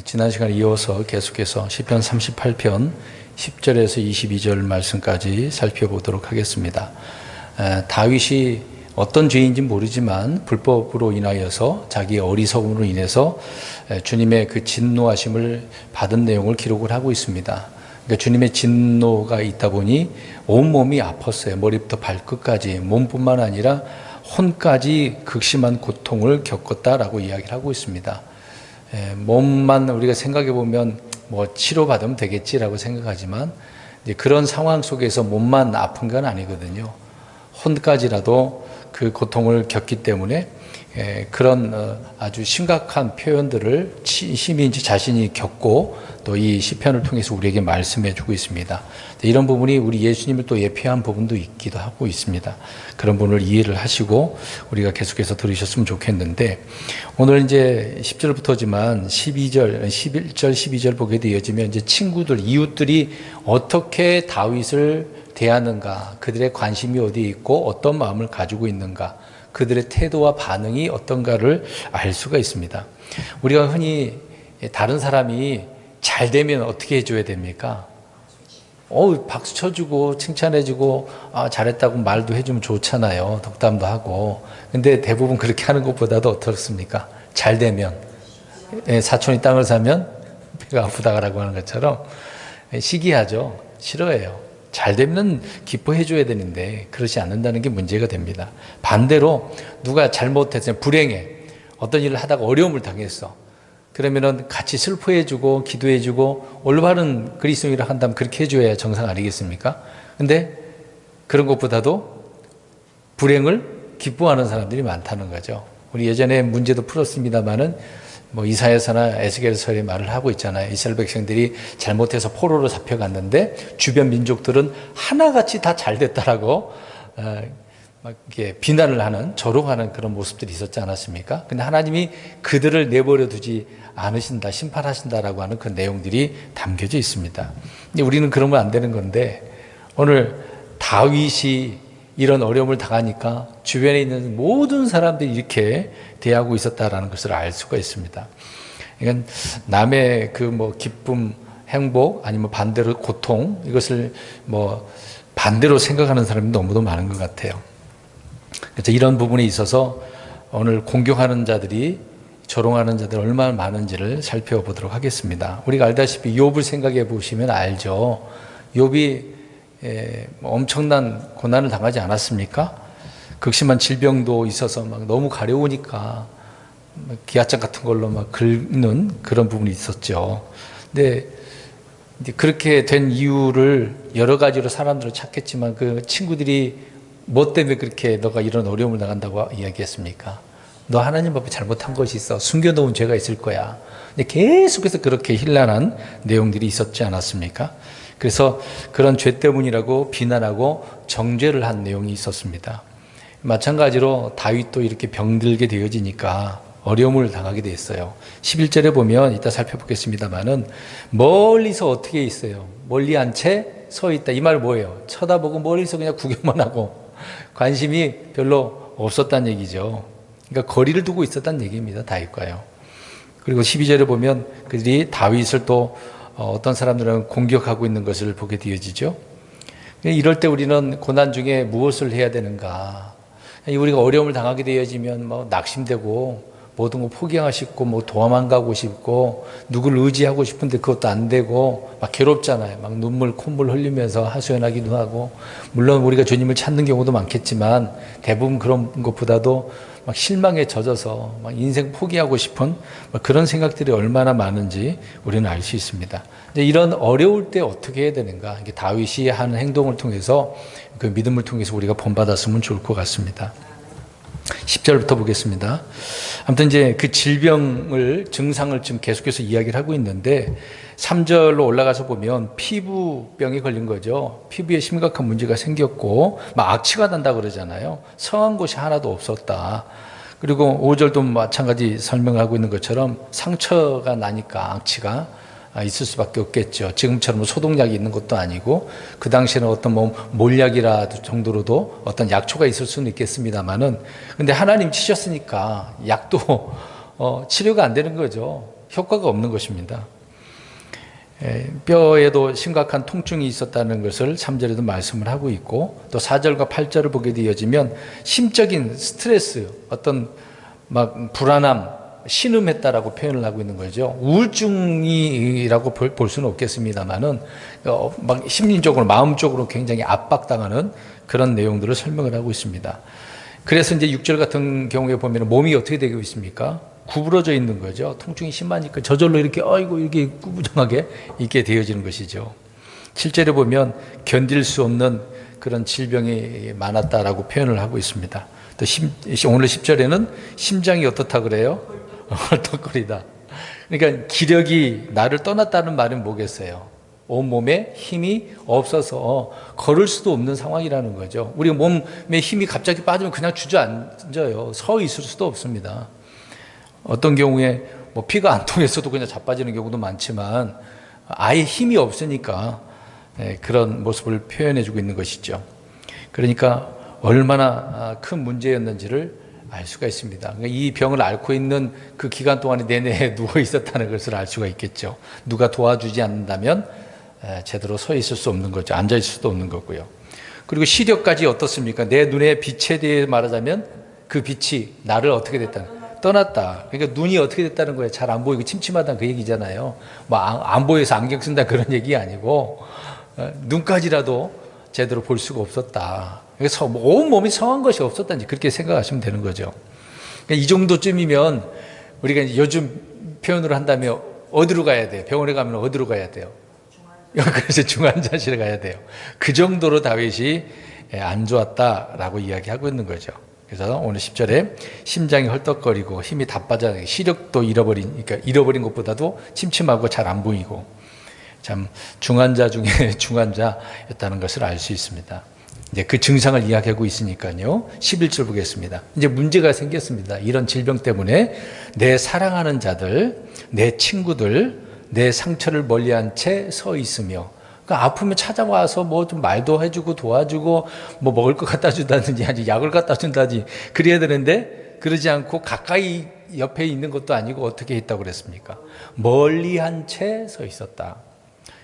지난 시간에 이어서 계속해서 시편 38편 10절에서 22절 말씀까지 살펴보도록 하겠습니다. 다윗이 어떤 죄인지 모르지만 불법으로 인하여서 자기의 어리석음으로 인해서 주님의 그 진노하심을 받은 내용을 기록을 하고 있습니다. 그러니까 주님의 진노가 있다 보니 온몸이 아팠어요. 머리부터 발끝까지, 몸뿐만 아니라 혼까지 극심한 고통을 겪었다라고 이야기를 하고 있습니다. 몸만 우리가 생각해 보면 뭐 치료받으면 되겠지라고 생각하지만 이제 그런 상황 속에서 몸만 아픈 건 아니거든요. 혼까지라도 그 고통을 겪기 때문에 그런 아주 심각한 표현들을 심히 자신이 겪고 또 이 시편을 통해서 우리에게 말씀해 주고 있습니다. 이런 부분이 우리 예수님을 또 예표한 부분도 있기도 하고 있습니다. 그런 부분을 이해를 하시고 우리가 계속해서 들으셨으면 좋겠는데, 오늘 이제 10절부터지만 12절, 11절, 12절 보게 되어지면 이제 친구들, 이웃들이 어떻게 다윗을 대하는가, 그들의 관심이 어디에 있고 어떤 마음을 가지고 있는가, 그들의 태도와 반응이 어떤가를 알 수가 있습니다. 우리가 흔히 다른 사람이 잘 되면 어떻게 해줘야 됩니까? 박수 쳐주고 칭찬해주고 잘했다고 말도 해주면 좋잖아요. 덕담도 하고. 근데 대부분 그렇게 하는 것보다도 어떻습니까? 잘 되면, 사촌이 땅을 사면 배가 아프다라고 하는 것처럼 시기하죠. 싫어해요. 잘 되면 기뻐해줘야 되는데 그렇지 않는다는 게 문제가 됩니다. 반대로 누가 잘못해서 불행해, 어떤 일을 하다가 어려움을 당했어. 그러면은 같이 슬퍼해주고 기도해주고 올바른 그리스도인이라 한다면 그렇게 해줘야 정상 아니겠습니까? 근데 그런 것보다도 불행을 기뻐하는 사람들이 많다는 거죠. 우리 예전에 문제도 풀었습니다만은 뭐 이사야서나 에스겔서의 말을 하고 있잖아요. 이스라엘 백성들이 잘못해서 포로로 잡혀갔는데 주변 민족들은 하나같이 다 잘 됐다라고 막 이렇게 비난을 하는, 조롱하는 그런 모습들이 있었지 않았습니까? 근데 하나님이 그들을 내버려 두지 않으신다, 심판하신다라고 하는 그 내용들이 담겨져 있습니다. 근데 우리는 그러면 안 되는 건데, 오늘 다윗이 이런 어려움을 당하니까 주변에 있는 모든 사람들이 이렇게 대하고 있었다라는 것을 알 수가 있습니다. 이건 남의 그 뭐 기쁨, 행복, 아니면 반대로 고통, 이것을 뭐 반대로 생각하는 사람이 너무도 많은 것 같아요. 그래서 이런 부분에 있어서 오늘 공격하는 자들이, 조롱하는 자들이 얼마나 많은지를 살펴보도록 하겠습니다. 우리가 알다시피 욥을 생각해 보시면 알죠. 욥이 엄청난 고난을 당하지 않았습니까? 극심한 질병도 있어서 막 너무 가려우니까 기아장 같은 걸로 막 긁는 그런 부분이 있었죠. 근데 이제 그렇게 된 이유를 여러 가지로 사람들은 찾겠지만 그 친구들이 뭐 때문에 그렇게 너가 이런 어려움을 당한다고 이야기했습니까? 너 하나님 앞에 잘못한 것이 있어. 숨겨놓은 죄가 있을 거야. 근데 계속해서 그렇게 힐난한 내용들이 있었지 않았습니까? 그래서 그런 죄 때문이라고 비난하고 정죄를 한 내용이 있었습니다. 마찬가지로 다윗도 이렇게 병들게 되어지니까 어려움을 당하게 됐어요. 11절에 보면 이따 살펴보겠습니다만은 멀리서 어떻게 있어요? 멀리 한 채 서 있다. 이 말 뭐예요? 쳐다보고 멀리서 그냥 구경만 하고 관심이 별로 없었다는 얘기죠. 그러니까 거리를 두고 있었다는 얘기입니다. 다윗과요. 그리고 12절에 보면 그들이 다윗을 또 어떤 사람들은 공격하고 있는 것을 보게 되어지죠. 이럴 때 우리는 고난 중에 무엇을 해야 되는가? 우리가 어려움을 당하게 되어지면 뭐 낙심되고 모든 거 포기하고 싶고 뭐 도망가고 싶고 누구를 의지하고 싶은데 그것도 안 되고 막 괴롭잖아요. 막 눈물 콧물 흘리면서 하소연하기도 하고, 물론 우리가 주님을 찾는 경우도 많겠지만 대부분 그런 것보다도 막 실망에 젖어서 막 인생 포기하고 싶은 그런 생각들이 얼마나 많은지 우리는 알 수 있습니다. 이런 어려울 때 어떻게 해야 되는가? 이게 다윗이 하는 행동을 통해서, 그 믿음을 통해서 우리가 본받았으면 좋을 것 같습니다. 10절부터 보겠습니다. 아무튼 이제 그 질병을, 증상을 지금 계속해서 이야기를 하고 있는데 3절로 올라가서 보면 피부병이 걸린 거죠. 피부에 심각한 문제가 생겼고 막 악취가 난다 그러잖아요. 성한 곳이 하나도 없었다. 그리고 5절도 마찬가지 설명하고 있는 것처럼 상처가 나니까 악취가 있을 수밖에 없겠죠. 지금처럼 소독약이 있는 것도 아니고, 그 당시에는 어떤 뭐 몰약이라 정도로도 어떤 약초가 있을 수는 있겠습니다만은, 근데 하나님 치셨으니까 약도 치료가 안 되는 거죠. 효과가 없는 것입니다. 뼈에도 심각한 통증이 있었다는 것을 3절에도 말씀을 하고 있고, 또 4절과 8절을 보게 되어지면 심적인 스트레스, 어떤 막 불안함, 신음했다라고 표현을 하고 있는 거죠. 우울증이라고 볼 수는 없겠습니다만은 막 심리적으로, 마음적으로 굉장히 압박당하는 그런 내용들을 설명을 하고 있습니다. 그래서 이제 6절 같은 경우에 보면 몸이 어떻게 되고 있습니까? 구부러져 있는 거죠. 통증이 심하니까 저절로 이렇게 이렇게 구부정하게 있게 되어지는 것이죠. 7절에 보면 견딜 수 없는 그런 질병이 많았다라고 표현을 하고 있습니다. 또 오늘 10절에는 심장이 어떻다 그래요? 헐떡거리다. 그러니까 기력이 나를 떠났다는 말은 뭐겠어요? 온몸에 힘이 없어서 걸을 수도 없는 상황이라는 거죠. 우리 몸에 힘이 갑자기 빠지면 그냥 주저앉아요. 서 있을 수도 없습니다. 어떤 경우에 뭐 피가 안 통해서도 그냥 자빠지는 경우도 많지만 아예 힘이 없으니까 그런 모습을 표현해 주고 있는 것이죠. 그러니까 얼마나 큰 문제였는지를 알 수가 있습니다. 그러니까 이 병을 앓고 있는 그 기간 동안에 내내 누워 있었다는 것을 알 수가 있겠죠. 누가 도와주지 않는다면 제대로 서 있을 수 없는 거죠. 앉아 있을 수도 없는 거고요. 그리고 시력까지 어떻습니까? 내 눈의 빛에 대해 말하자면 그 빛이 나를 어떻게 떠났다. 그러니까 눈이 어떻게 됐다는 거예요. 잘 안 보이고 침침하다는 그 얘기잖아요. 뭐 안 보여서 안경 쓴다 그런 얘기 아니고 눈까지라도 제대로 볼 수가 없었다. 그래서 온 몸이 성한 것이 없었다니 그렇게 생각하시면 되는 거죠. 그러니까 이 정도쯤이면 우리가 이제 요즘 표현으로 한다면 어디로 가야 돼요? 병원에 가면 어디로 가야 돼요? 그래서 중환자실에 가야 돼요. 그 정도로 다윗이 안 좋았다라고 이야기하고 있는 거죠. 그래서 오늘 10절에 심장이 헐떡거리고 힘이 다 빠져 시력도 잃어버린 것보다도 침침하고 잘 안 보이고 참 중환자 중에 중환자였다는 것을 알 수 있습니다. 이제 그 증상을 이야기하고 있으니까요. 11절 보겠습니다. 이제 문제가 생겼습니다. 이런 질병 때문에 내 사랑하는 자들, 내 친구들, 내 상처를 멀리한 채 서 있으며, 그러니까 아프면 찾아와서 뭐 좀 말도 해주고 도와주고 뭐 먹을 거 갖다 준다든지 아니 약을 갖다 준다든지 그래야 되는데 그러지 않고 가까이 옆에 있는 것도 아니고 어떻게 했다고 그랬습니까? 멀리한 채 서 있었다.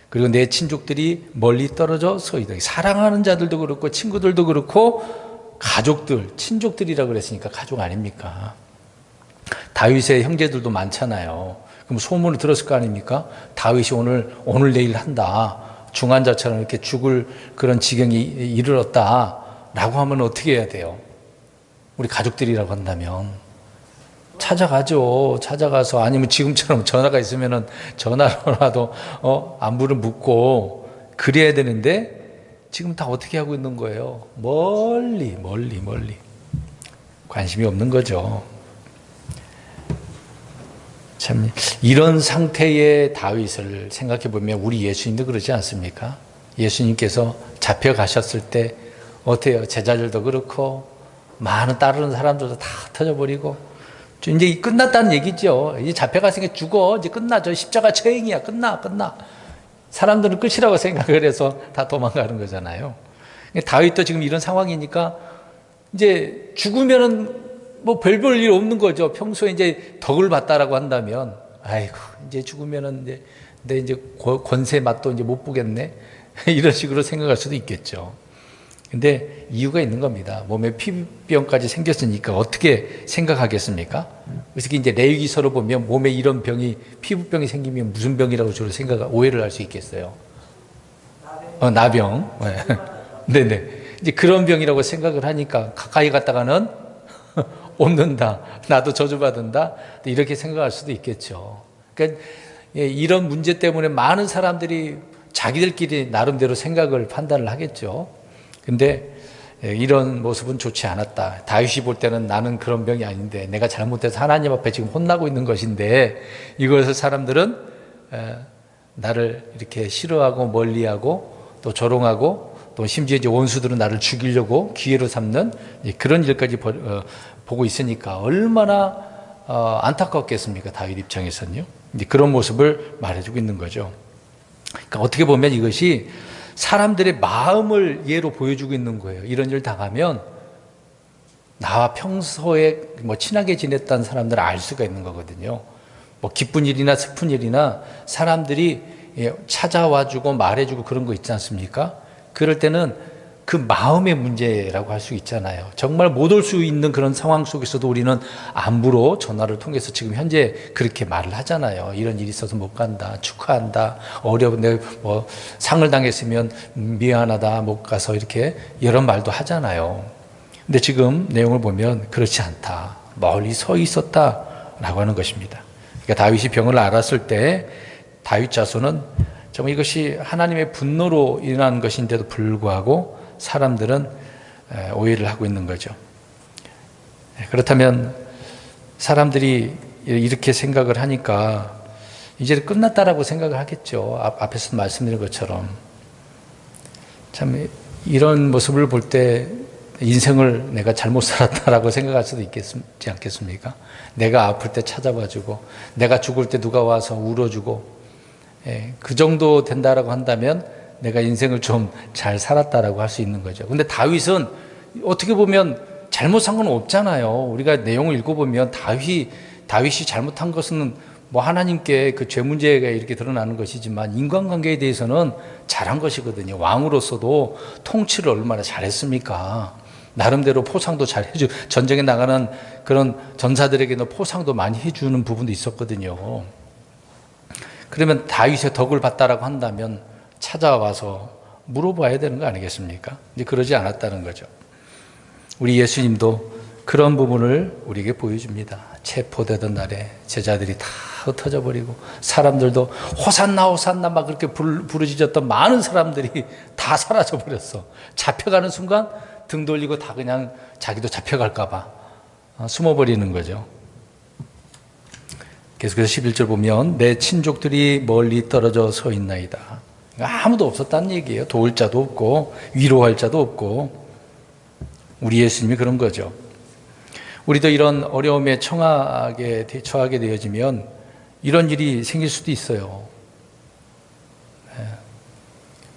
그리고 내 친족들이 멀리 떨어져 서 있다. 사랑하는 자들도 그렇고 친구들도 그렇고 가족들, 친족들이라고 그랬으니까 가족 아닙니까? 다윗의 형제들도 많잖아요. 그럼 소문을 들었을 거 아닙니까? 다윗이 오늘 내일 한다. 중환자처럼 이렇게 죽을 그런 지경이 이르렀다. 라고 하면 어떻게 해야 돼요? 우리 가족들이라고 한다면 찾아가죠. 찾아가서 아니면 지금처럼 전화가 있으면은 전화로라도 안부를 묻고 그래야 되는데 지금 다 어떻게 하고 있는 거예요? 멀리 관심이 없는 거죠. 참 이런 상태의 다윗을 생각해 보면 우리 예수님도 그러지 않습니까? 예수님께서 잡혀가셨을 때 어때요? 제자들도 그렇고 많은 따르는 사람들도 다 터져버리고 이제 끝났다는 얘기죠. 이제 잡혀갔으니까 죽어. 이제 끝나죠. 십자가 처형이야. 끝나. 사람들은 끝이라고 생각을 해서 다 도망가는 거잖아요. 다윗도 지금 이런 상황이니까 이제 죽으면은 뭐 별볼 일 없는 거죠. 평소에 이제 덕을 봤다라고 한다면, 아이고, 이제 죽으면은 이제 내 이제 권세 맛도 이제 못 보겠네. 이런 식으로 생각할 수도 있겠죠. 근데 이유가 있는 겁니다. 몸에 피부병까지 생겼으니까 어떻게 생각하겠습니까? 그래서 이제 레위기서로 보면 몸에 이런 피부병이 생기면 무슨 병이라고 주로 오해를 할 수 있겠어요? 나병. 네네. 이제 그런 병이라고 생각을 하니까 가까이 갔다가는 옮는다. 나도 저주받는다. 이렇게 생각할 수도 있겠죠. 그러니까 이런 문제 때문에 많은 사람들이 자기들끼리 나름대로 생각을 판단을 하겠죠. 근데 이런 모습은 좋지 않았다. 다윗이 볼 때는 나는 그런 병이 아닌데 내가 잘못해서 하나님 앞에 지금 혼나고 있는 것인데 이것을 사람들은 나를 이렇게 싫어하고 멀리하고 또 조롱하고 또 심지어 이제 원수들은 나를 죽이려고 기회로 삼는 그런 일까지 보고 있으니까 얼마나 안타깝겠습니까? 다윗 입장에서는요. 이제 그런 모습을 말해주고 있는 거죠. 그러니까 어떻게 보면 이것이 사람들의 마음을 예로 보여주고 있는 거예요. 이런 일 당하면 나와 평소에 뭐 친하게 지냈던 사람들을 알 수가 있는 거거든요. 뭐 기쁜 일이나 슬픈 일이나 사람들이 찾아와주고 말해주고 그런 거 있지 않습니까? 그럴 때는 그 마음의 문제라고 할 수 있잖아요. 정말 못 올 수 있는 그런 상황 속에서도 우리는 안부로 전화를 통해서 지금 현재 그렇게 말을 하잖아요. 이런 일이 있어서 못 간다, 축하한다, 어려운데 뭐 상을 당했으면 미안하다, 못 가서 이렇게 이런 말도 하잖아요. 근데 지금 내용을 보면 그렇지 않다. 멀리 서 있었다라고 하는 것입니다. 그러니까 다윗이 병을 앓았을 때 다윗 자손은 정말 이것이 하나님의 분노로 일어난 것인데도 불구하고 사람들은 오해를 하고 있는 거죠. 그렇다면 사람들이 이렇게 생각을 하니까 이제 끝났다라고 생각을 하겠죠. 앞에서 말씀드린 것처럼. 참 이런 모습을 볼 때 인생을 내가 잘못 살았다라고 생각할 수도 있지 않겠습니까? 내가 아플 때 찾아봐주고 내가 죽을 때 누가 와서 울어주고 그 정도 된다라고 한다면 내가 인생을 좀 잘 살았다라고 할 수 있는 거죠. 근데 다윗은 어떻게 보면 잘못 산 건 없잖아요. 우리가 내용을 읽어보면 다윗이 잘못한 것은 뭐 하나님께 그 죄 문제가 이렇게 드러나는 것이지만 인간관계에 대해서는 잘한 것이거든요. 왕으로서도 통치를 얼마나 잘했습니까? 나름대로 포상도 잘 전쟁에 나가는 그런 전사들에게는 포상도 많이 해주는 부분도 있었거든요. 그러면 다윗의 덕을 봤다라고 한다면 찾아와서 물어봐야 되는 거 아니겠습니까? 이제 그러지 않았다는 거죠. 우리 예수님도 그런 부분을 우리에게 보여줍니다. 체포되던 날에 제자들이 다 흩어져 버리고 사람들도 호산나 호산나 막 그렇게 부르짖었던 많은 사람들이 다 사라져 버렸어. 잡혀가는 순간 등 돌리고 다 그냥 자기도 잡혀갈까 봐 숨어버리는 거죠. 계속해서 11절 보면 내 친족들이 멀리 떨어져 서 있나이다. 아무도 없었다는 얘기예요. 도울 자도 없고 위로할 자도 없고. 우리 예수님이 그런 거죠. 우리도 이런 어려움에 처하게 되어지면 이런 일이 생길 수도 있어요.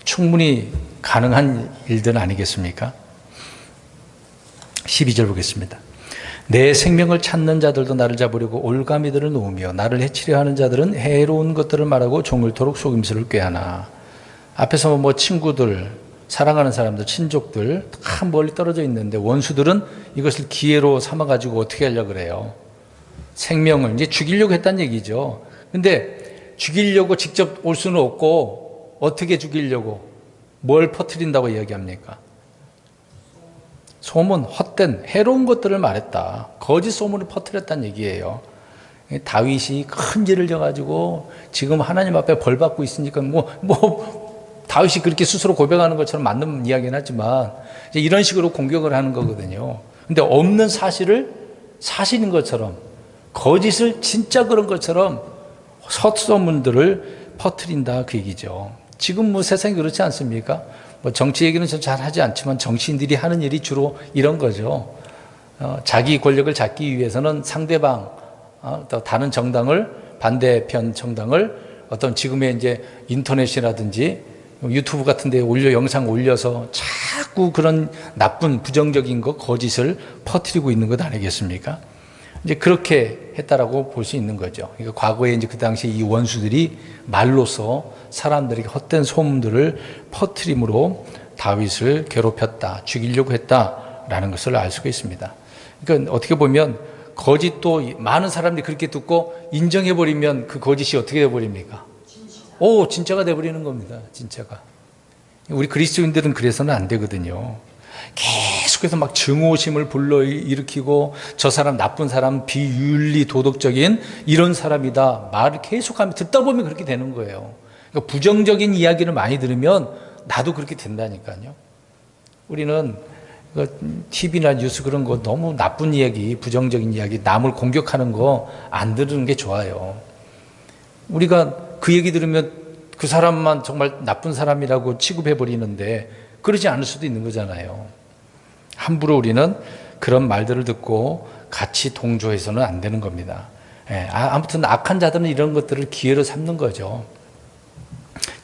충분히 가능한 일들 아니겠습니까? 12절 보겠습니다. 내 생명을 찾는 자들도 나를 잡으려고 올가미들을 놓으며 나를 해치려 하는 자들은 해로운 것들을 말하고 종일토록 속임수를 꾀하나. 앞에서 뭐 친구들, 사랑하는 사람들, 친족들 다 멀리 떨어져 있는데 원수들은 이것을 기회로 삼아가지고 어떻게 하려고 그래요? 생명을 이제 죽이려고 했다는 얘기죠. 근데 죽이려고 직접 올 수는 없고 어떻게 죽이려고? 뭘 퍼뜨린다고 이야기합니까? 소문, 헛된 해로운 것들을 말했다. 거짓 소문을 퍼뜨렸다는 얘기예요. 다윗이 큰 죄를 져가지고 지금 하나님 앞에 벌 받고 있으니까 다윗이 그렇게 스스로 고백하는 것처럼 맞는 이야기는 하지만 이제 이런 식으로 공격을 하는 거거든요. 근데 없는 사실을 사실인 것처럼 거짓을 진짜 그런 것처럼 헛소문들을 퍼뜨린다 그 얘기죠. 지금 뭐 세상이 그렇지 않습니까? 뭐 정치 얘기는 전 잘 하지 않지만 정치인들이 하는 일이 주로 이런 거죠. 자기 권력을 잡기 위해서는 상대방, 또 다른 정당을, 반대편 정당을 어떤 지금의 이제 인터넷이라든지 유튜브 같은 데 영상 올려서 자꾸 그런 나쁜 부정적인 거, 거짓을 퍼뜨리고 있는 것 아니겠습니까? 이제 그렇게 했다라고 볼 수 있는 거죠. 그러니까 과거에 이제 그 당시에 이 원수들이 말로서 사람들에게 헛된 소문들을 퍼뜨림으로 다윗을 괴롭혔다, 죽이려고 했다라는 것을 알 수가 있습니다. 그러니까 어떻게 보면 거짓도 많은 사람들이 그렇게 듣고 인정해버리면 그 거짓이 어떻게 돼버립니까? 진짜가 돼버리는 겁니다. 진짜가. 우리 그리스도인들은 그래서는 안 되거든요. 계속해서 막 증오심을 불러일으키고 저 사람 나쁜 사람, 비윤리 도덕적인 이런 사람이다 말을 계속하면 듣다 보면 그렇게 되는 거예요. 그러니까 부정적인 이야기를 많이 들으면 나도 그렇게 된다니까요. 우리는 TV나 뉴스 그런 거 너무 나쁜 이야기, 부정적인 이야기, 남을 공격하는 거 안 들으는 게 좋아요. 우리가 그 얘기 들으면 그 사람만 정말 나쁜 사람이라고 취급해 버리는데 그러지 않을 수도 있는 거잖아요. 함부로 우리는 그런 말들을 듣고 같이 동조해서는 안 되는 겁니다. 아무튼 악한 자들은 이런 것들을 기회로 삼는 거죠.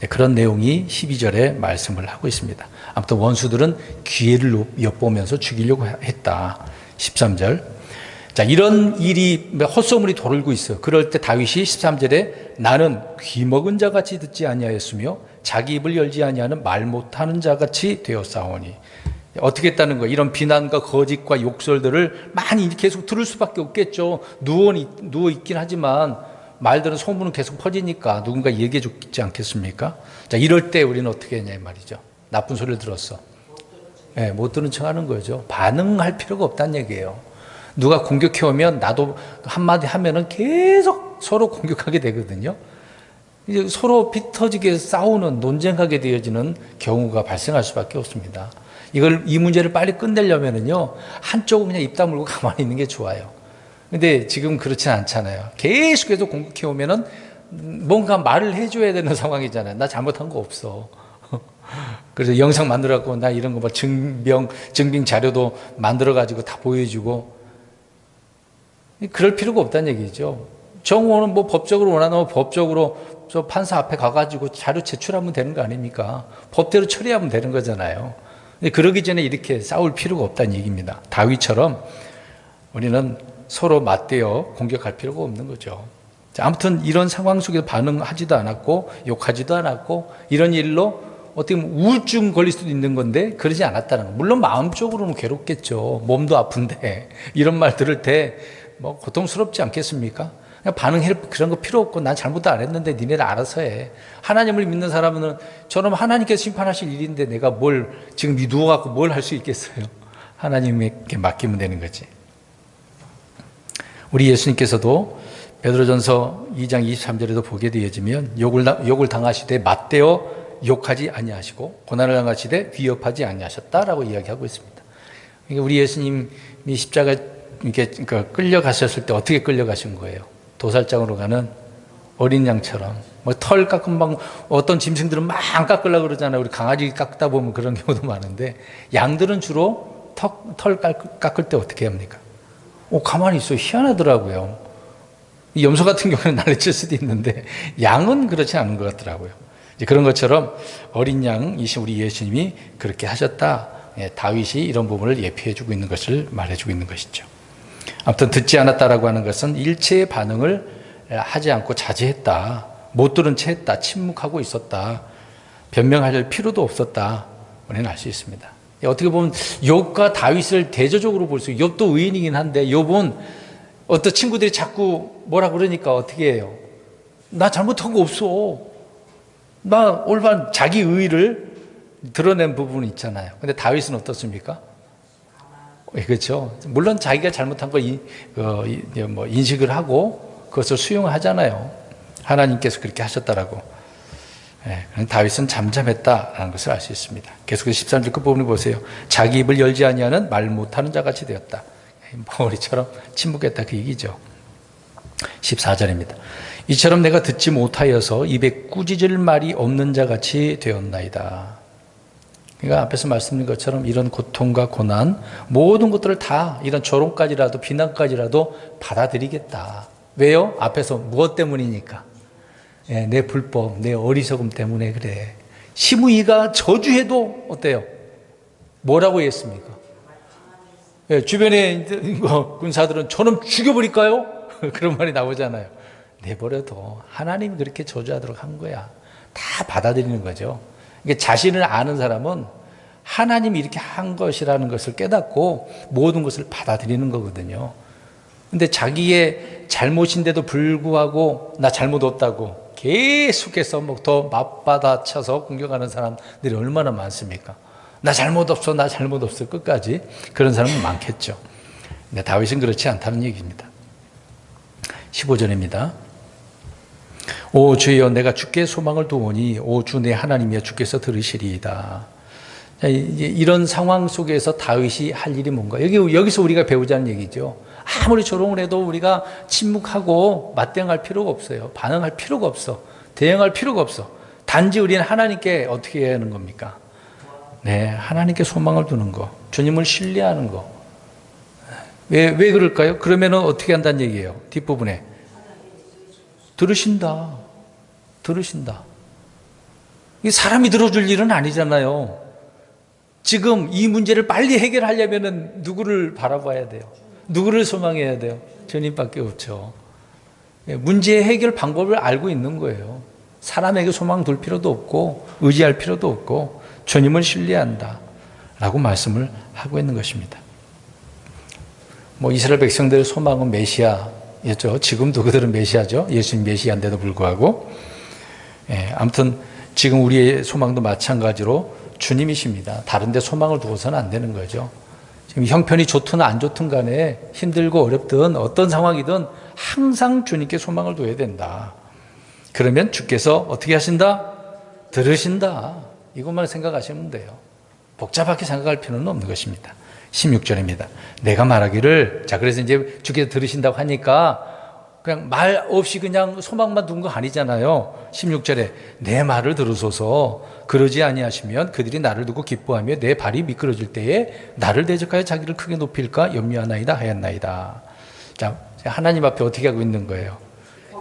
그런 내용이 12절에 말씀을 하고 있습니다. 아무튼 원수들은 기회를 엿보면서 죽이려고 했다. 13절 자, 이런 일이 헛소문이 돌고 있어요. 그럴 때 다윗이 13절에 나는 귀먹은 자같이 듣지 아니하였으며 자기 입을 열지 아니하는 말 못하는 자같이 되었사오니. 어떻게 했다는 거예요? 이런 비난과 거짓과 욕설들을 많이 계속 들을 수밖에 없겠죠. 누워 있긴 하지만 말들은 소문은 계속 퍼지니까 누군가 얘기해 주지 않겠습니까? 자, 이럴 때 우리는 어떻게 했냐 이 말이죠. 나쁜 소리를 들었어. 네, 못 들은 척 하는 거죠. 반응할 필요가 없다는 얘기예요. 누가 공격해 오면 나도 한마디 하면은 계속 서로 공격하게 되거든요. 이제 서로 피 터지게 싸우는, 논쟁하게 되어지는 경우가 발생할 수밖에 없습니다. 이 문제를 빨리 끝내려면은요, 한쪽은 그냥 입 다물고 가만히 있는 게 좋아요. 근데 지금 그렇진 않잖아요. 계속해서 공격해 오면은 뭔가 말을 해줘야 되는 상황이잖아요. 나 잘못한 거 없어. 그래서 영상 만들어갖고 나 이런 거 뭐 증빙 자료도 만들어가지고 다 보여주고, 그럴 필요가 없다는 얘기죠. 정오는 뭐 법적으로 원하면 법적으로 저 판사 앞에 가가지고 자료 제출하면 되는 거 아닙니까? 법대로 처리하면 되는 거잖아요. 그러기 전에 이렇게 싸울 필요가 없다는 얘기입니다. 다윗처럼 우리는 서로 맞대어 공격할 필요가 없는 거죠. 자, 아무튼 이런 상황 속에서 반응하지도 않았고 욕하지도 않았고 이런 일로 어떻게 보면 우울증 걸릴 수도 있는 건데 그러지 않았다는 거. 물론 마음적으로는 괴롭겠죠. 몸도 아픈데 이런 말 들을 때 뭐 고통스럽지 않겠습니까? 그냥 반응할 그런 거 필요 없고 난 잘못도 안 했는데 니네들 알아서 해. 하나님을 믿는 사람은 저는 하나님께서 심판하실 일인데 내가 뭘 지금 누워갖고 뭘 할 수 있겠어요. 하나님께 맡기면 되는 거지. 우리 예수님께서도 베드로전서 2장 23절에도 보게 되어지면 욕을 당하시되 맞대어 욕하지 아니하시고 고난을 당하시되 위협하지 아니하셨다라고 이야기하고 있습니다. 그러니까 우리 예수님이 십자가 이렇게 끌려가셨을 때 어떻게 끌려가신 거예요? 도살장으로 가는 어린 양처럼 뭐 털 깎은 방 어떤 짐승들은 막 깎으려고 그러잖아요. 우리 강아지 깎다 보면 그런 경우도 많은데 양들은 주로 털 깎을 때 어떻게 합니까? 가만히 있어요. 희한하더라고요. 염소 같은 경우는 난리칠 수도 있는데 양은 그렇지 않은 것 같더라고요. 이제 그런 것처럼 어린 양이신 우리 예수님이 그렇게 하셨다. 다윗이 이런 부분을 예표해주고 있는 것을 말해주고 있는 것이죠. 아무튼 듣지 않았다라고 하는 것은 일체의 반응을 하지 않고 자제했다. 못 들은 채 했다. 침묵하고 있었다. 변명할 필요도 없었다. 우리는 알 수 있습니다. 어떻게 보면 욥과 다윗을 대조적으로 볼 수 있어요. 욥도 의인이긴 한데 욥은 어떤 친구들이 자꾸 뭐라 그러니까 어떻게 해요? 나 잘못한 거 없어. 나 올바른 자기 의의를 드러낸 부분이 있잖아요. 근데 다윗은 어떻습니까? 그렇죠. 물론 자기가 잘못한 걸 인식을 하고 그것을 수용하잖아요. 하나님께서 그렇게 하셨다라고. 다윗은 잠잠했다라는 것을 알 수 있습니다. 계속해서 13절 끝부분을 보세요. 자기 입을 열지 아니하는 말 못하는 자같이 되었다. 머리처럼 침묵했다 그 얘기죠. 14절입니다. 이처럼 내가 듣지 못하여서 입에 꾸짖을 말이 없는 자같이 되었나이다. 그러니까 앞에서 말씀드린 것처럼 이런 고통과 고난 모든 것들을 다 이런 조롱까지라도 비난까지라도 받아들이겠다. 왜요? 앞에서 무엇 때문이니까? 내 불법, 내 어리석음 때문에 그래. 시므이가 저주해도 어때요? 뭐라고 했습니까? 주변에 군사들은 저놈 죽여버릴까요? 그런 말이 나오잖아요. 내버려도 하나님이 그렇게 저주하도록 한 거야. 다 받아들이는 거죠. 그러니까 자신을 아는 사람은 하나님이 이렇게 한 것이라는 것을 깨닫고 모든 것을 받아들이는 거거든요. 근데 자기의 잘못인데도 불구하고 나 잘못 없다고 계속해서 더 맞받아쳐서 공격하는 사람들이 얼마나 많습니까? 나 잘못 없어, 나 잘못 없어 끝까지 그런 사람은 많겠죠. 근데 다윗은 그렇지 않다는 얘기입니다. 15절입니다. 오 주여 내가 주께 소망을 두오니 오 주 내 하나님이여 주께서 들으시리이다. 자, 이제 이런 상황 속에서 다윗이 할 일이 뭔가? 여기서 우리가 배우자는 얘기죠. 아무리 조롱을 해도 우리가 침묵하고 맞대응할 필요가 없어요. 반응할 필요가 없어. 대응할 필요가 없어. 단지 우리는 하나님께 어떻게 해야 하는 겁니까? 네, 하나님께 소망을 두는 거. 주님을 신뢰하는 거. 왜 그럴까요? 그러면은 어떻게 한다는 얘기예요? 뒷부분에. 들으신다. 이 사람이 들어줄 일은 아니잖아요. 지금 이 문제를 빨리 해결하려면은 누구를 바라봐야 돼요? 누구를 소망해야 돼요? 주님밖에 없죠. 문제의 해결 방법을 알고 있는 거예요. 사람에게 소망 둘 필요도 없고 의지할 필요도 없고 주님을 신뢰한다 라고 말씀을 하고 있는 것입니다. 이스라엘 백성들의 소망은 메시아였죠. 지금도 그들은 메시아죠. 예수님 메시아인데도 불구하고. 아무튼 지금 우리의 소망도 마찬가지로 주님이십니다. 다른 데 소망을 두고서는 안 되는 거죠. 지금 형편이 좋든 안 좋든 간에 힘들고 어렵든 어떤 상황이든 항상 주님께 소망을 둬야 된다. 그러면 주께서 어떻게 하신다? 들으신다. 이것만 생각하시면 돼요. 복잡하게 생각할 필요는 없는 것입니다. 16절입니다. 내가 말하기를, 자, 그래서 이제 주께서 들으신다고 하니까 그냥 말 없이 그냥 소망만 둔 거 아니잖아요. 16절에 내 말을 들으소서. 그러지 아니하시면 그들이 나를 두고 기뻐하며 내 발이 미끄러질 때에 나를 대적하여 자기를 크게 높일까 염려하나이다 하였나이다. 자, 하나님 앞에 어떻게 하고 있는 거예요?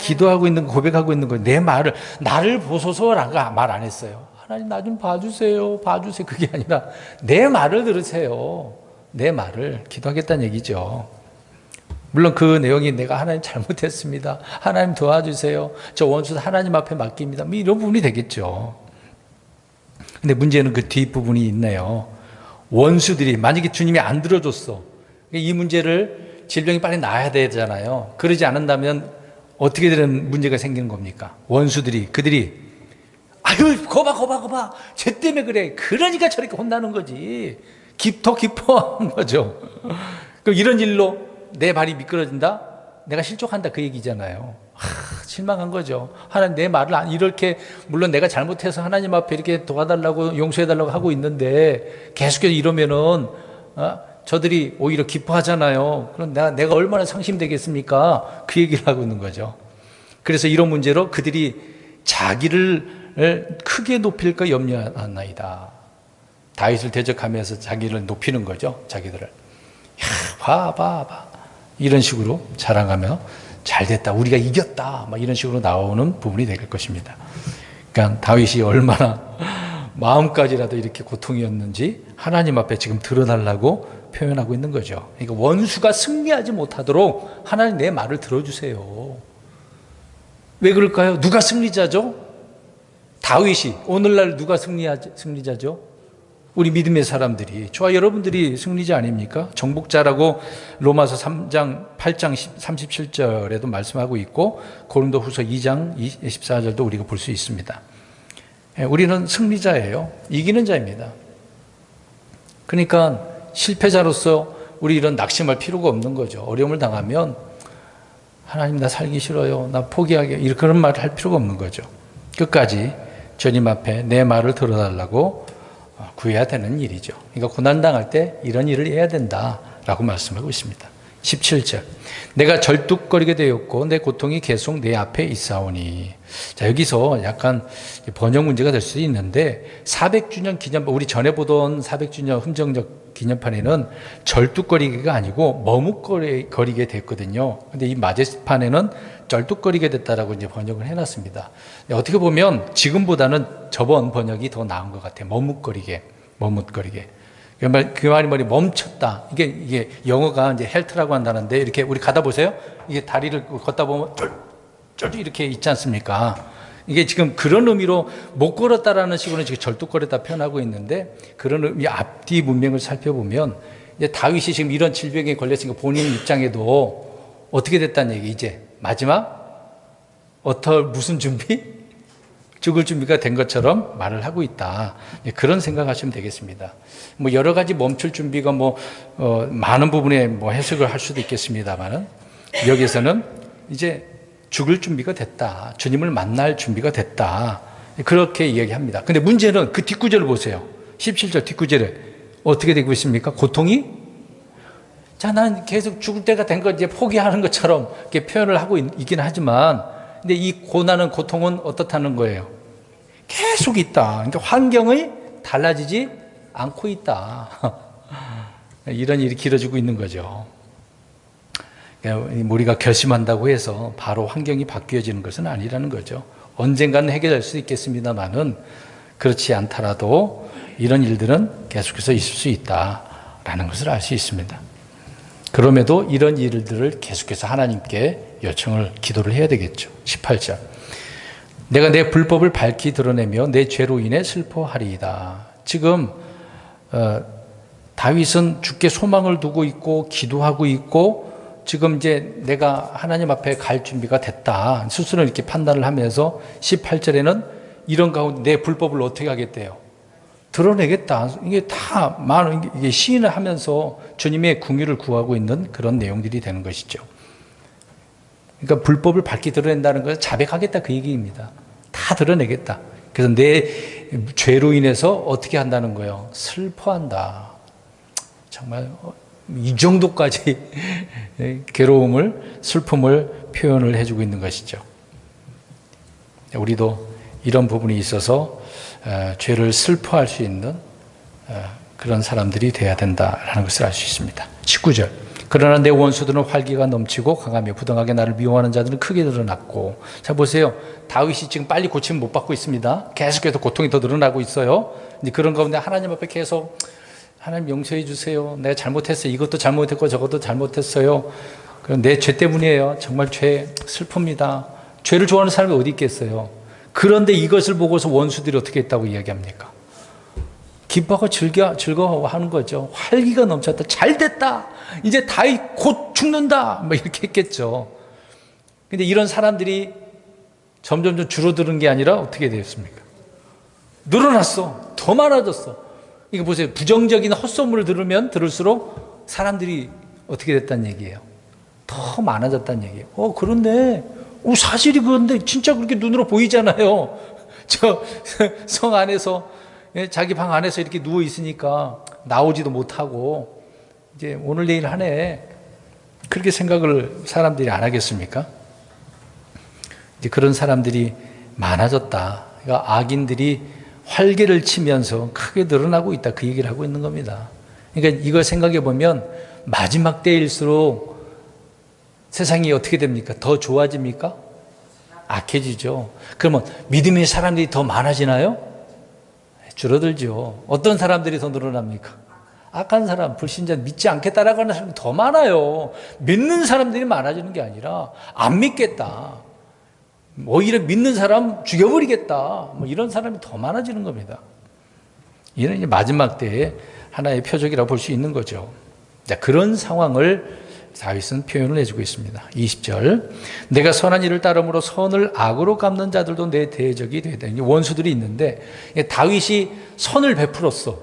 기도하고 있는, 고백하고 있는 거예요. 내 말을, 나를 보소서라고 말 안 했어요. 하나님 나 좀 봐주세요. 봐주세요. 그게 아니라 내 말을 들으세요. 내 말을 기도하겠다는 얘기죠. 물론 그 내용이 내가 하나님 잘못했습니다. 하나님 도와주세요. 저 원수 하나님 앞에 맡깁니다. 이런 부분이 되겠죠. 근데 문제는 그 뒷부분이 있네요. 원수들이 만약에 주님이 안 들어줬어. 이 문제를 질병이 빨리 나아야 되잖아요. 그러지 않는다면 어떻게 되는 문제가 생기는 겁니까? 원수들이, 그들이 아유 거봐 쟤 때문에 그래. 그러니까 저렇게 혼나는 거지. 더 기뻐하는 거죠. 그럼 이런 일로 내 발이 미끄러진다? 내가 실족한다 그 얘기잖아요. 실망한 거죠. 하나님 내 말을 이렇게, 물론 내가 잘못해서 하나님 앞에 이렇게 도와달라고 용서해달라고 하고 있는데 계속해서 이러면은 저들이 오히려 기뻐하잖아요. 그럼 내가 얼마나 상심되겠습니까? 그 얘기를 하고 있는 거죠. 그래서 이런 문제로 그들이 자기를 크게 높일까 염려하나이다. 다윗을 대적하면서 자기를 높이는 거죠. 자기들을. 봐. 이런 식으로 자랑하며 잘됐다. 우리가 이겼다. 이런 식으로 나오는 부분이 될 것입니다. 그러니까 다윗이 얼마나 마음까지라도 이렇게 고통이었는지 하나님 앞에 지금 드러나려고 표현하고 있는 거죠. 그러니까 원수가 승리하지 못하도록 하나님 내 말을 들어주세요. 왜 그럴까요? 누가 승리자죠? 다윗이. 오늘날 누가 승리자죠? 우리 믿음의 사람들이, 저와 여러분들이 승리자 아닙니까? 정복자라고 로마서 3장 8장 37절에도 말씀하고 있고 고린도후서 2장 24절도 우리가 볼 수 있습니다. 우리는 승리자예요. 이기는 자입니다. 그러니까 실패자로서 우리 이런 낙심할 필요가 없는 거죠. 어려움을 당하면 하나님 나 살기 싫어요. 나 포기하게. 그런 말을 할 필요가 없는 거죠. 끝까지 주님 앞에 내 말을 들어달라고 구해야 되는 일이죠. 그러니까 고난당할 때 이런 일을 해야 된다라고 말씀하고 있습니다. 17절. 내가 절뚝거리게 되었고 내 고통이 계속 내 앞에 있사오니. 자, 여기서 약간 번역 문제가 될 수도 있는데 400주년 기념판, 우리 전에 보던 400주년 흠정적 기념판에는 절뚝거리기가 아니고 머뭇거리게 됐거든요. 근데 이 마제판에는 절뚝거리게 됐다라고 이제 번역을 해놨습니다. 어떻게 보면 지금보다는 저번 번역이 더 나은 것 같아요. 머뭇거리게. 그 말이 멈췄다. 이게 영어가 이제 헬트라고 한다는데 이렇게 우리 가다 보세요. 이게 다리를 걷다 보면 쫄쫄 이렇게 있지 않습니까? 이게 지금 그런 의미로 못 걸었다라는 식으로 지금 절뚝거렸다 표현하고 있는데 그런 의미 앞뒤 문맥을 살펴보면 이제 다윗이 지금 이런 질병에 걸렸으니까 본인 입장에도 어떻게 됐다는 얘기, 이제 마지막 무슨 준비? 죽을 준비가 된 것처럼 말을 하고 있다. 그런 생각하시면 되겠습니다. 여러 가지 멈출 준비가 많은 부분에 해석을 할 수도 있겠습니다만은 여기서는 이제 죽을 준비가 됐다. 주님을 만날 준비가 됐다. 그렇게 이야기합니다. 근데 문제는 그 뒷구절을 보세요. 17절 뒷구절에 어떻게 되고 있습니까? 고통이? 자, 나는 계속 죽을 때가 된 거 이제 포기하는 것처럼 이렇게 표현을 하고 있긴 하지만 근데 이 고난은, 고통은 어떻다는 거예요? 계속 있다. 그러니까 환경이 달라지지 않고 있다. 이런 일이 길어지고 있는 거죠. 그러니까 우리가 결심한다고 해서 바로 환경이 바뀌어지는 것은 아니라는 거죠. 언젠가는 해결될 수 있겠습니다만은 그렇지 않더라도 이런 일들은 계속해서 있을 수 있다라는 것을 알 수 있습니다. 그럼에도 이런 일들을 계속해서 하나님께 요청을, 기도를 해야 되겠죠. 18절. 내가 내 불법을 밝히 드러내며 내 죄로 인해 슬퍼하리이다. 지금 다윗은 주께 소망을 두고 있고 기도하고 있고 지금 이제 내가 하나님 앞에 갈 준비가 됐다. 스스로 이렇게 판단을 하면서 18절에는 이런 가운데 내 불법을 어떻게 하겠대요? 드러내겠다. 이게 다 이게 시인을 하면서 주님의 궁유를 구하고 있는 그런 내용들이 되는 것이죠. 그러니까 불법을 밝히 드러낸다는 것은 자백하겠다 그 얘기입니다. 다 드러내겠다. 그래서 내 죄로 인해서 어떻게 한다는 거예요? 슬퍼한다. 정말 이 정도까지 괴로움을, 슬픔을 표현을 해주고 있는 것이죠. 우리도 이런 부분이 있어서 죄를 슬퍼할 수 있는 그런 사람들이 되어야 된다라는 것을 알 수 있습니다. 19절. 그러나 내 원수들은 활기가 넘치고 강하며 부당하게 나를 미워하는 자들은 크게 늘어났고. 자, 보세요. 다윗이 지금 빨리 고침을 못 받고 있습니다. 계속해서 고통이 더 늘어나고 있어요. 근데 그런 가운데 하나님 앞에 계속 하나님 용서해 주세요. 내가 잘못했어요. 이것도 잘못했고 저것도 잘못했어요. 그럼 내 죄 때문이에요. 정말 죄 슬픕니다. 죄를 좋아하는 사람이 어디 있겠어요. 그런데 이것을 보고서 원수들이 어떻게 했다고 이야기합니까? 기뻐하고 즐거워하는 거죠. 활기가 넘쳤다. 잘 됐다. 이제 다윗 곧 죽는다. 뭐 이렇게 했겠죠. 근데 이런 사람들이 점점 줄어드는 게 아니라 어떻게 되었습니까? 늘어났어. 더 많아졌어. 이거 보세요. 부정적인 헛소문을 들으면 들을수록 사람들이 어떻게 됐다는 얘기예요? 더 많아졌다는 얘기예요. 그런데 사실이 그런데 진짜 그렇게 눈으로 보이잖아요. 저 성 안에서 자기 방 안에서 이렇게 누워 있으니까 나오지도 못하고 이제 오늘 내일 하네. 그렇게 생각을 사람들이 안 하겠습니까? 이제 그런 사람들이 많아졌다. 그러니까 악인들이 활개를 치면서 크게 늘어나고 있다. 그 얘기를 하고 있는 겁니다. 그러니까 이걸 생각해 보면 마지막 때일수록 세상이 어떻게 됩니까? 더 좋아집니까? 악해지죠. 그러면 믿음의 사람들이 더 많아지나요? 줄어들죠. 어떤 사람들이 더 늘어납니까? 악한 사람, 불신자, 믿지 않겠다라고 하는 사람이 더 많아요. 믿는 사람들이 많아지는 게 아니라 안 믿겠다. 오히려 믿는 사람 죽여버리겠다. 뭐 이런 사람이 더 많아지는 겁니다. 이는 이제 마지막 때의 하나의 표적이라고 볼 수 있는 거죠. 자, 그런 상황을 다윗은 표현을 해주고 있습니다. 20절. 내가 선한 일을 따름으로 선을 악으로 갚는 자들도 내 대적이 되다. 원수들이 있는데 다윗이 선을 베풀었어.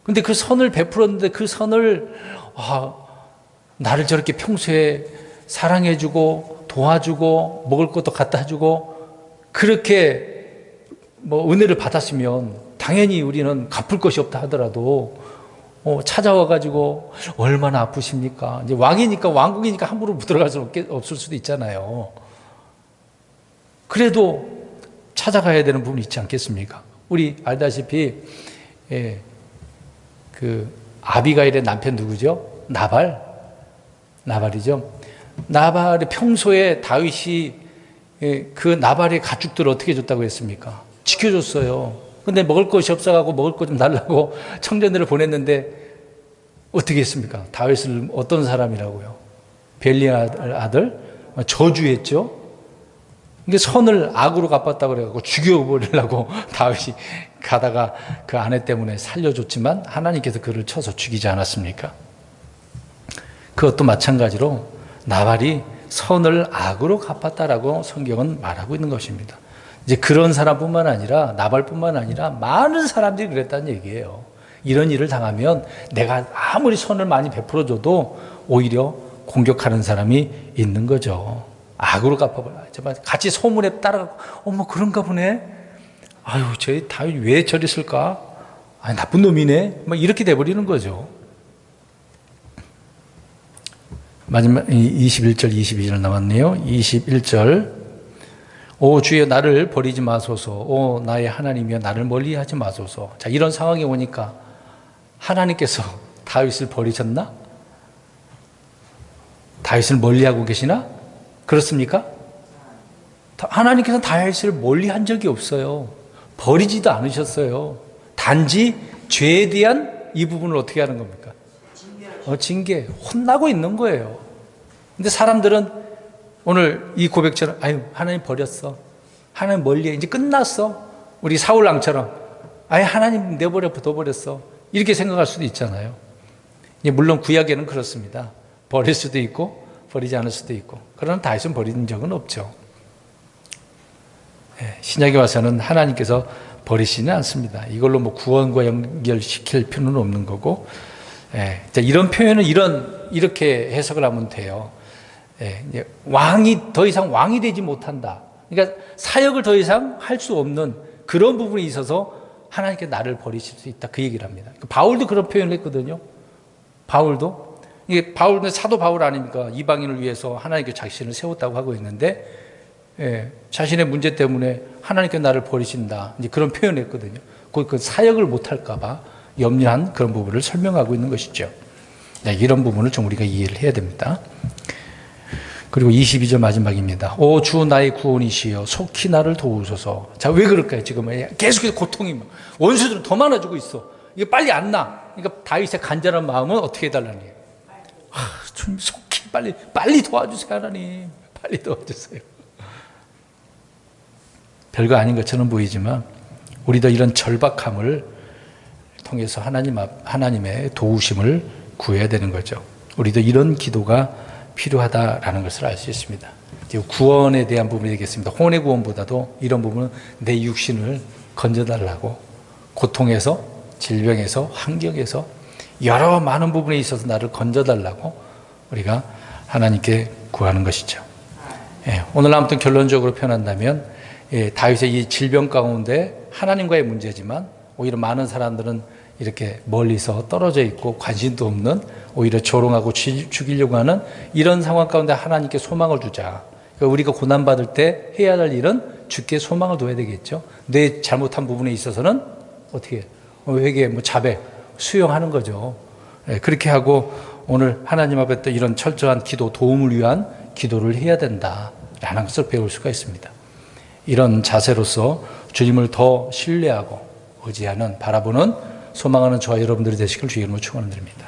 근데 그 선을 베풀었는데 그 선을 나를 저렇게 평소에 사랑해주고 도와주고 먹을 것도 갖다 주고 그렇게 뭐 은혜를 받았으면 당연히 우리는 갚을 것이 없다 하더라도 찾아와가지고 얼마나 아프십니까? 이제 왕이니까 왕국이니까 함부로 들어갈 수 없을 수도 있잖아요. 그래도 찾아가야 되는 부분이 있지 않겠습니까? 우리 알다시피 그 아비가일의 남편 누구죠? 나발이죠. 나발이 평소에 다윗이 그 나발의 가축들을 어떻게 해줬다고 했습니까? 지켜줬어요. 근데 먹을 것이 없어가고 먹을 것 좀 달라고 청년들을 보냈는데 어떻게 했습니까? 다윗을 어떤 사람이라고요? 벨리 아들? 저주했죠? 이게 선을 악으로 갚았다고 그래가지고 죽여버리려고 다윗이 가다가 그 아내 때문에 살려줬지만 하나님께서 그를 쳐서 죽이지 않았습니까? 그것도 마찬가지로 나발이 선을 악으로 갚았다라고 성경은 말하고 있는 것입니다. 이제 그런 사람뿐만 아니라 나발뿐만 아니라 많은 사람들이 그랬다는 얘기예요. 이런 일을 당하면 내가 아무리 선을 많이 베풀어줘도 오히려 공격하는 사람이 있는 거죠. 악으로 갚아버려. 같이 소문에 따라가고 어머 그런가 보네. 아유 저 다윗 왜 저랬을까? 나쁜 놈이네. 막 이렇게 돼버리는 거죠. 마지막 21절 22절 남았네요. 21절. 오 주여 나를 버리지 마소서. 오 나의 하나님이여 나를 멀리하지 마소서. 자, 이런 상황이 오니까 하나님께서 다윗을 버리셨나? 다윗을 멀리하고 계시나? 그렇습니까? 하나님께서는 다윗을 멀리한 적이 없어요. 버리지도 않으셨어요. 단지 죄에 대한 이 부분을 어떻게 하는 겁니까? 징계, 혼나고 있는 거예요. 근데 사람들은 오늘 이 고백처럼 아유 하나님 버렸어. 하나님 멀리해. 이제 끝났어. 우리 사울 왕처럼 아유 하나님 내버려 둬버렸어. 이렇게 생각할 수도 있잖아요. 물론 구약에는 그렇습니다. 버릴 수도 있고 버리지 않을 수도 있고. 그러나 다윗은 버린 적은 없죠. 신약에 와서는 하나님께서 버리시지는 않습니다. 이걸로 뭐 구원과 연결시킬 필요는 없는 거고, 이런 표현은 이렇게 해석을 하면 돼요. 왕이 더 이상 왕이 되지 못한다. 그러니까 사역을 더 이상 할 수 없는 그런 부분이 있어서 하나님께 나를 버리실 수 있다. 그 얘기를 합니다. 바울도 그런 표현을 했거든요. 바울도 사도 바울 아닙니까? 이방인을 위해서 하나님께 자신을 세웠다고 하고 있는데, 자신의 문제 때문에 하나님께 나를 버리신다. 이제 그런 표현을 했거든요. 그 사역을 못할까봐 염려한 그런 부분을 설명하고 있는 것이죠. 이런 부분을 좀 우리가 이해를 해야 됩니다. 그리고 22절 마지막입니다. 오 주 나의 구원이시여 속히 나를 도우소서. 자, 왜 그럴까요? 지금 계속해서 고통이 원수들은 더 많아지고 있어. 이게 빨리 안 나. 그러니까 다윗의 간절한 마음은 어떻게 해달라는 거예요? 좀 속히 빨리 도와주세요, 하나님. 빨리 도와주세요. 별거 아닌 것처럼 보이지만 우리도 이런 절박함을 통해서 하나님의 도우심을 구해야 되는 거죠. 우리도 이런 기도가 필요하다라는 것을 알 수 있습니다. 구원에 대한 부분이 되겠습니다. 혼의 구원보다도 이런 부분은 내 육신을 건져달라고, 고통에서, 질병에서, 환경에서 여러 많은 부분에 있어서 나를 건져달라고 우리가 하나님께 구하는 것이죠. 오늘 아무튼 결론적으로 표현한다면 다윗의 이 질병 가운데 하나님과의 문제지만 오히려 많은 사람들은 이렇게 멀리서 떨어져 있고 관심도 없는, 오히려 조롱하고 죽이려고 하는 이런 상황 가운데 하나님께 소망을 주자. 그러니까 우리가 고난받을 때 해야 할 일은 주께 소망을 둬야 되겠죠. 내 잘못한 부분에 있어서는 어떻게 회개, 자백, 수용하는 거죠. 그렇게 하고 오늘 하나님 앞에 또 이런 철저한 기도, 도움을 위한 기도를 해야 된다라는 것을 배울 수가 있습니다. 이런 자세로서 주님을 더 신뢰하고 의지하는, 바라보는, 소망하는 저와 여러분들이 되시길 주의 이름으로 축원드립니다.